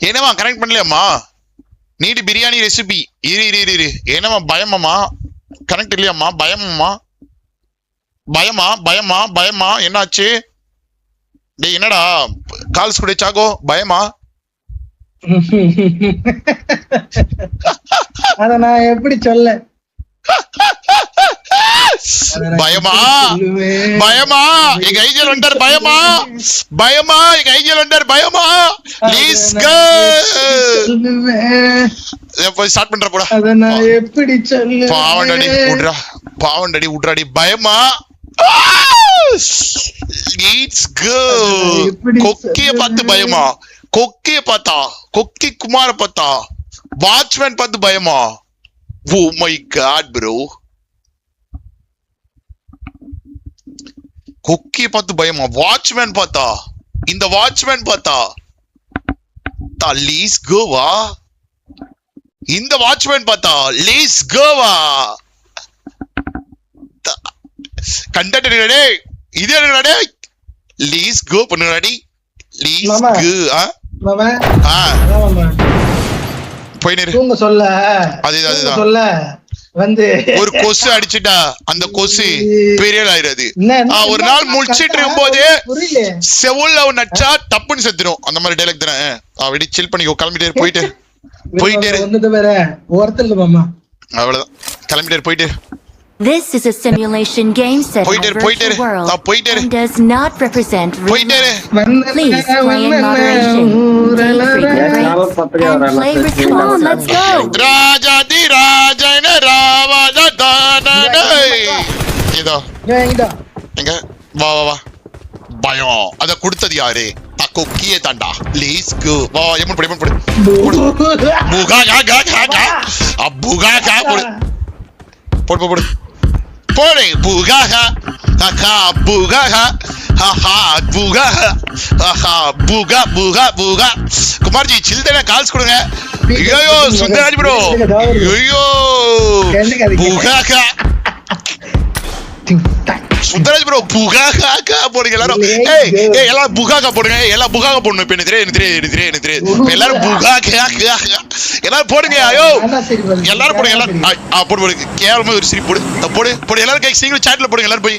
என்னமா கனெக்ட் பண்ணலையாம்மா? நீடு பிரியாணி ரெசிபி. இரு. என்னமா பயமாமா? கனெக்ட் இல்லையாம்மா? பயமா என்னாச்சு? டேய் என்னடா கால்ஸ் கூட சாகோ பயமா? அத நான் எப்படி சொல்ல? பயமா எங்க ஐஜல் வந்தார். பயமா எங்க ஐஜல் வந்தார். ப்ளீஸ் கோ போய் ஸ்டார்ட் பண்ற போடா. அத நான் எப்படி சொல்ல? பாவண்டடி உட்றாடி பயமா. Let's go. கொக்கிய பார்த்து பயமா? கொக்கிய பார்த்தா? கொக்கி குமார பார்த்தா? வாட்ச்மேன் பார்த்து பயமா? Oh my god bro. கொக்கிய பார்த்து பயமா? வாட்ச்மேன் பார்த்தா? இந்த வாட்ச்மேன் பார்த்தா? லீஸ் கோவா. இந்த வாட்ச்மேன் பார்த்தா? லீஸ் கோவா. கண்டென்ட் என்னடே இது? என்னடே லீஸ் கோ பண்ணுடாடி. லீஸ் கோ. போயினரு தூங்க சொல்ல. அதுதான் சொல்ல வந்து ஒரு கொசு அடிச்சுட்டா அந்த கொசு பெரிய ஆயிராது. ஒரு நாள் முடிச்சிட்டு இருக்கும் போது செவுல்ல நச்சா டப்புன்னு செத்துரும். அந்த மாதிரி டைலாக் தானே. அப்படி சில் பண்ணிக்கோ. கிளம்பிட்டே போயிட்டு அவ்வளவுதான். கிளம்பிட்டே போயிட்டு. This is a simulation game set in a virtual world and does not represent real life. Please play in moderation. Take frequent breaks and play responsibly. Let's go! Rajadi Rajana Ravadana. இதோ எங்க வா பயம் அத கொடுத்தது யாரு? கொக்கியே தாண்டா. Please go வா. எம்மன் போடு புகா போடு போடு புகாஹா ஹா புகாஹா ஹா புகாஹா ஹா புகா. குமார்ஜி சில்தன கால்ஸ் கொடுங்க. ஐயோ சுந்தராஜ் ப்ரோ. ஐயோ புகாஹா சுந்தராஜ் ப்ரோ புகாஹா போடுங்க எல்லாரும். எல்லாரும் புகாஹா போடுங்க. எல்லாம் புகாஹா போடணும். இப்ப எனக்கு தெரியும். எல்லாரும் புகாஹா எல்லாரும் போடுங்க. ஐயோ எல்லாரும் போடுங்க. எல்லாரும் போடு கேவலமா ஒரு சிரி போடு. எல்லாரும் கை சீக்கிரம் சாட்ல போடுங்க. எல்லாரும் போய்